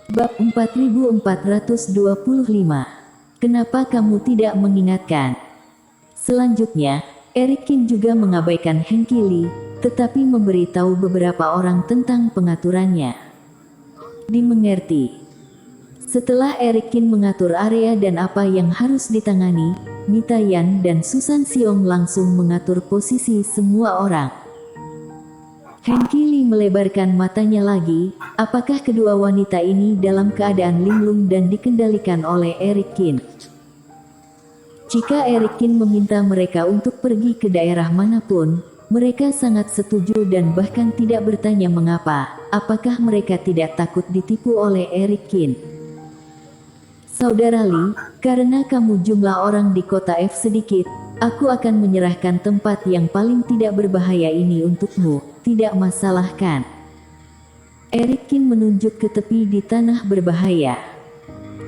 Bab 4425. Kenapa kamu tidak mengingatkan? Selanjutnya, Erikin juga mengabaikan Henki Lee, tetapi memberitahu beberapa orang tentang pengaturannya. Dimengerti. Setelah Erikin mengatur area dan apa yang harus ditangani, Mita Yan dan Susan Siong langsung mengatur posisi semua orang. Henki Lee melebarkan matanya lagi. Apakah kedua wanita ini dalam keadaan linglung dan dikendalikan oleh Erikin? Jika Erikin meminta mereka untuk pergi ke daerah manapun, mereka sangat setuju dan bahkan tidak bertanya mengapa. Apakah mereka tidak takut ditipu oleh Erikin? Saudara Lee, karena kamu jumlah orang di kota F sedikit, aku akan menyerahkan tempat yang paling tidak berbahaya ini untukmu, tidak masalah kan? Erikin menunjuk ke tepi di tanah berbahaya.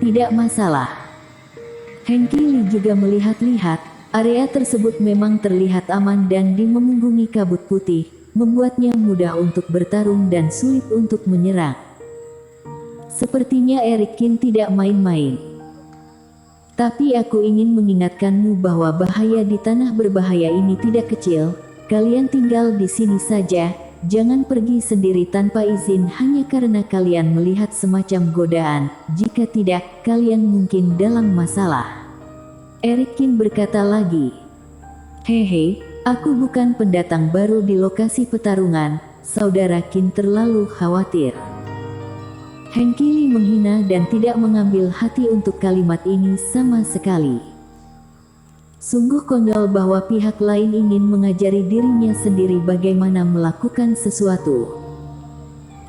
Tidak masalah. Henki Lee juga melihat-lihat, area tersebut memang terlihat aman dan memunggungi kabut putih, membuatnya mudah untuk bertarung dan sulit untuk menyerang. Sepertinya Erikin tidak main-main. Tapi aku ingin mengingatkanmu bahwa bahaya di tanah berbahaya ini tidak kecil. Kalian tinggal di sini saja, jangan pergi sendiri tanpa izin hanya karena kalian melihat semacam godaan. Jika tidak, kalian mungkin dalam masalah. Erikin berkata lagi. Hehe, aku bukan pendatang baru di lokasi pertarungan, Saudara Qin terlalu khawatir. Henki Lee menghina dan tidak mengambil hati untuk kalimat ini sama sekali. Sungguh konyol bahwa pihak lain ingin mengajari dirinya sendiri bagaimana melakukan sesuatu.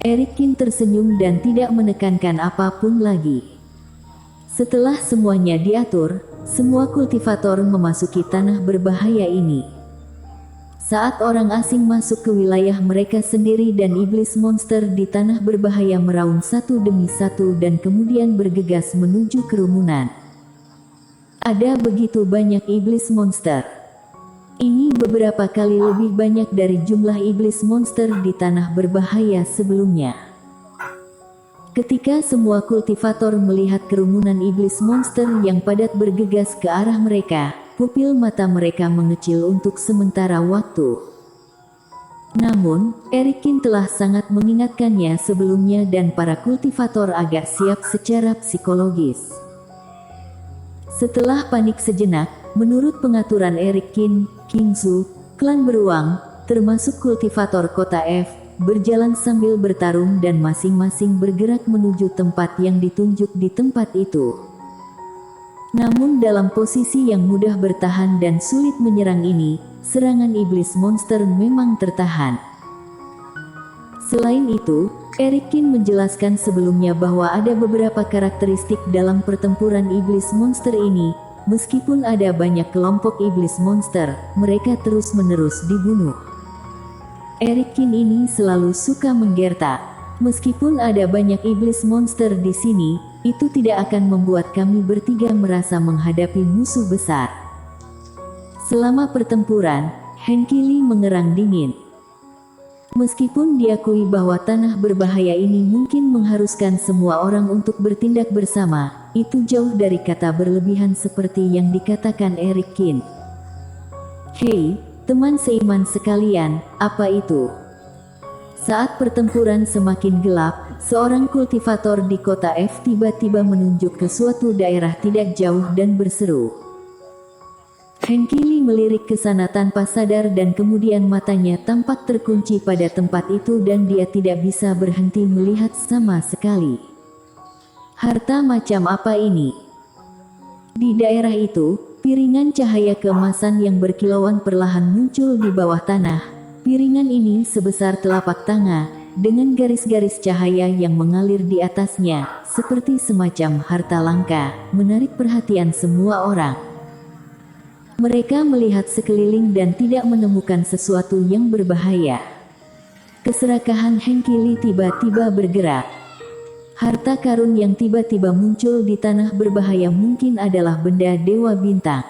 Erikin tersenyum dan tidak menekankan apapun lagi. Setelah semuanya diatur, semua kultivator memasuki tanah berbahaya ini. Saat orang asing masuk ke wilayah mereka sendiri dan iblis monster di tanah berbahaya meraung satu demi satu dan kemudian bergegas menuju kerumunan. Ada begitu banyak iblis monster. Ini beberapa kali lebih banyak dari jumlah iblis monster di tanah berbahaya sebelumnya. Ketika semua kultivator melihat kerumunan iblis monster yang padat bergegas ke arah mereka, pupil mata mereka mengecil untuk sementara waktu. Namun, Erikin telah sangat mengingatkannya sebelumnya dan para kultivator agak siap secara psikologis. Setelah panik sejenak, menurut pengaturan Erikin, Kingsu, klan beruang, termasuk kultivator kota F, berjalan sambil bertarung dan masing-masing bergerak menuju tempat yang ditunjuk di tempat itu. Namun dalam posisi yang mudah bertahan dan sulit menyerang ini, serangan iblis monster memang tertahan. Selain itu, Erikin menjelaskan sebelumnya bahwa ada beberapa karakteristik dalam pertempuran iblis monster ini. Meskipun ada banyak kelompok iblis monster, mereka terus-menerus dibunuh. Erikin ini selalu suka menggertak. Meskipun ada banyak iblis monster di sini, itu tidak akan membuat kami bertiga merasa menghadapi musuh besar. Selama pertempuran, Henki Lee mengerang dingin. Meskipun diakui bahwa tanah berbahaya ini mungkin mengharuskan semua orang untuk bertindak bersama, itu jauh dari kata berlebihan seperti yang dikatakan Erikin. Hei, teman seiman sekalian, apa itu? Saat pertempuran semakin gelap, seorang kultivator di kota F tiba-tiba menunjuk ke suatu daerah tidak jauh dan berseru. Henki Lee melirik ke sana tanpa sadar dan kemudian matanya tampak terkunci pada tempat itu dan dia tidak bisa berhenti melihat sama sekali. Harta macam apa ini? Di daerah itu, piringan cahaya keemasan yang berkilauan perlahan muncul di bawah tanah. Piringan ini sebesar telapak tangan, dengan garis-garis cahaya yang mengalir di atasnya, seperti semacam harta langka, menarik perhatian semua orang. Mereka melihat sekeliling dan tidak menemukan sesuatu yang berbahaya. Keserakahan Henki Lee tiba-tiba bergerak. Harta karun yang tiba-tiba muncul di tanah berbahaya mungkin adalah benda Dewa Bintang.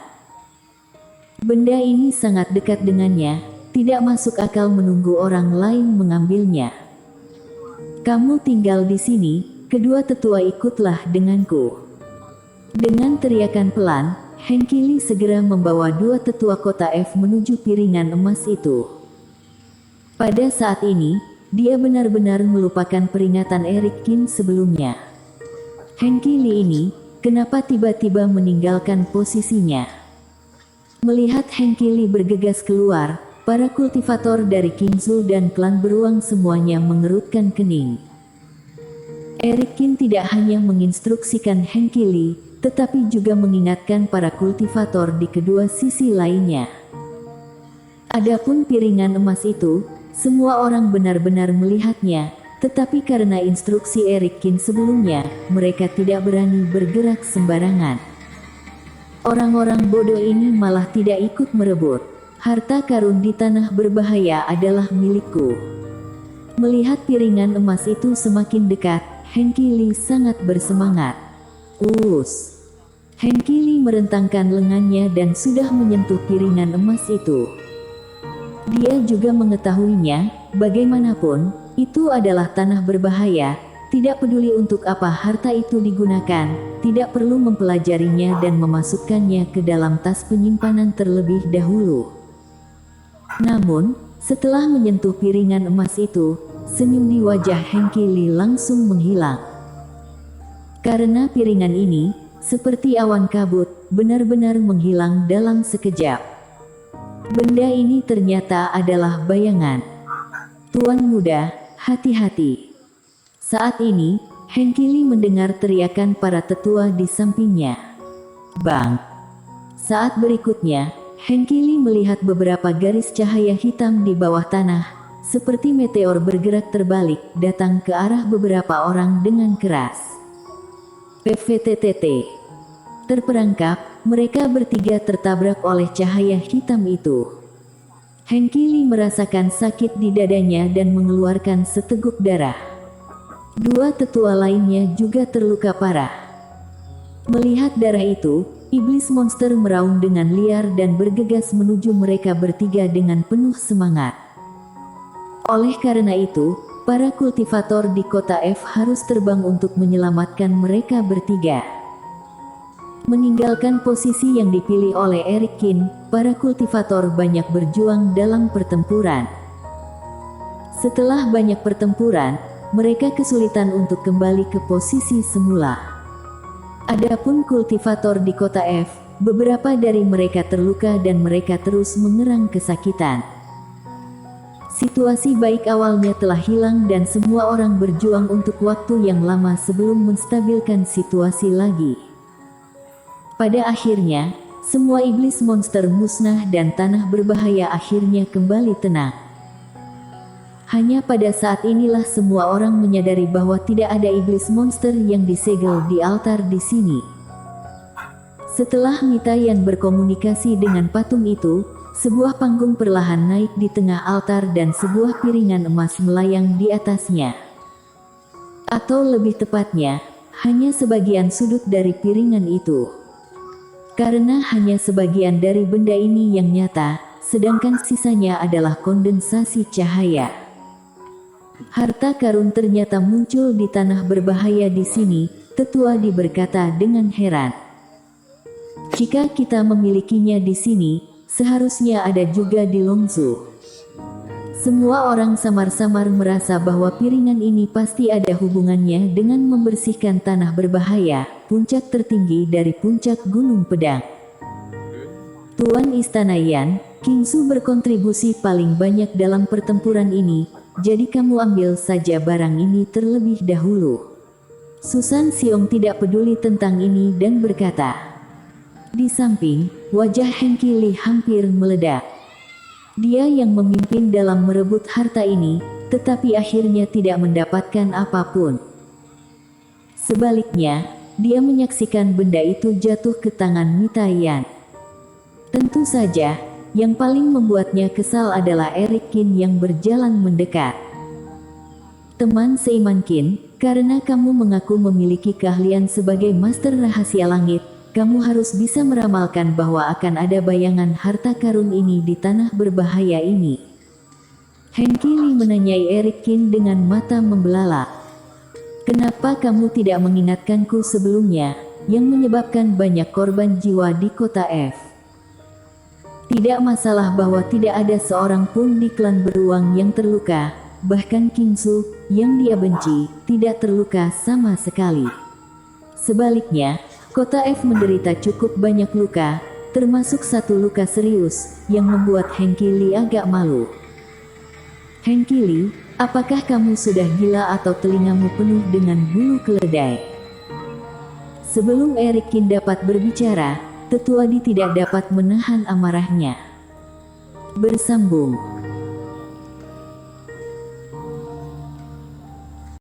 Benda ini sangat dekat dengannya, tidak masuk akal menunggu orang lain mengambilnya. Kamu tinggal di sini, kedua tetua ikutlah denganku." Dengan teriakan pelan, Hengki Lee segera membawa dua tetua kota F menuju piringan emas itu. Pada saat ini, dia benar-benar melupakan peringatan Eric Kin sebelumnya. Hengki Lee ini, kenapa tiba-tiba meninggalkan posisinya? Melihat Hengki Lee bergegas keluar, para kultivator dari Qingzhou dan klan beruang semuanya mengerutkan kening. Eric Kin tidak hanya menginstruksikan Hengki Lee, tetapi juga mengingatkan para kultivator di kedua sisi lainnya. Adapun piringan emas itu, semua orang benar-benar melihatnya, tetapi karena instruksi Eric Kin sebelumnya, mereka tidak berani bergerak sembarangan. Orang-orang bodoh ini malah tidak ikut merebut. Harta karun di tanah berbahaya adalah milikku. Melihat piringan emas itu semakin dekat, Hengki Lee sangat bersemangat. Hengki Lee merentangkan lengannya dan sudah menyentuh piringan emas itu. Dia juga mengetahuinya, bagaimanapun, itu adalah tanah berbahaya, tidak peduli untuk apa harta itu digunakan, tidak perlu mempelajarinya dan memasukkannya ke dalam tas penyimpanan terlebih dahulu. Namun, setelah menyentuh piringan emas itu, senyum di wajah Hengki Lee langsung menghilang. Karena piringan ini, seperti awan kabut, benar-benar menghilang dalam sekejap. Benda ini ternyata adalah bayangan. "Tuan muda, hati-hati." Saat ini, Hengki Lee mendengar teriakan para tetua di sampingnya. Bang! Saat berikutnya, Hengki Lee melihat beberapa garis cahaya hitam di bawah tanah, seperti meteor bergerak terbalik, datang ke arah beberapa orang dengan keras. PVTTT. Terperangkap, mereka bertiga tertabrak oleh cahaya hitam itu. Hengki Lee merasakan sakit di dadanya dan mengeluarkan seteguk darah. Dua tetua lainnya juga terluka parah. Melihat darah itu, iblis monster meraung dengan liar dan bergegas menuju mereka bertiga dengan penuh semangat. Oleh karena itu, para kultivator di kota F harus terbang untuk menyelamatkan mereka bertiga. Meninggalkan posisi yang dipilih oleh Eric Kin, para kultivator banyak berjuang dalam pertempuran. Setelah banyak pertempuran, mereka kesulitan untuk kembali ke posisi semula. Adapun kultivator di kota F, beberapa dari mereka terluka dan mereka terus mengerang kesakitan. Situasi baik awalnya telah hilang dan semua orang berjuang untuk waktu yang lama sebelum menstabilkan situasi lagi. Pada akhirnya, semua iblis monster musnah dan tanah berbahaya akhirnya kembali tenang. Hanya pada saat inilah semua orang menyadari bahwa tidak ada iblis monster yang disegel di altar di sini. Setelah Mita Yan berkomunikasi dengan patung itu, sebuah panggung perlahan naik di tengah altar dan sebuah piringan emas melayang di atasnya. Atau lebih tepatnya, hanya sebagian sudut dari piringan itu. Karena hanya sebagian dari benda ini yang nyata, sedangkan sisanya adalah kondensasi cahaya. Harta karun ternyata muncul di tanah berbahaya di sini, tetua Di berkata dengan heran. Jika kita memilikinya di sini, seharusnya ada juga di Longzhou. Semua orang samar-samar merasa bahwa piringan ini pasti ada hubungannya dengan membersihkan tanah berbahaya, puncak tertinggi dari puncak Gunung Pedang. Tuan Istana Yan, Qingzhou berkontribusi paling banyak dalam pertempuran ini, jadi kamu ambil saja barang ini terlebih dahulu. Susan Xiong tidak peduli tentang ini dan berkata. Di samping, wajah Hengki Lee hampir meledak. Dia yang memimpin dalam merebut harta ini, tetapi akhirnya tidak mendapatkan apapun. Sebaliknya, dia menyaksikan benda itu jatuh ke tangan Mita Yan. Tentu saja, yang paling membuatnya kesal adalah Eric Kin yang berjalan mendekat. Teman seiman Kin, karena kamu mengaku memiliki keahlian sebagai master rahasia langit, kamu harus bisa meramalkan bahwa akan ada bayangan harta karun ini di tanah berbahaya ini. Hengki Lee menanyai Eric Kin dengan mata membelalak. Kenapa kamu tidak mengingatkanku sebelumnya, yang menyebabkan banyak korban jiwa di kota F? Tidak masalah bahwa tidak ada seorang pun di klan beruang yang terluka, bahkan King Su, yang dia benci, tidak terluka sama sekali. Sebaliknya, kota F menderita cukup banyak luka, termasuk satu luka serius, yang membuat Hengki Li agak malu. Hengki Li, apakah kamu sudah gila atau telingamu penuh dengan bulu keledai? Sebelum Eric Qin dapat berbicara, Tetua Di tidak dapat menahan amarahnya. Bersambung.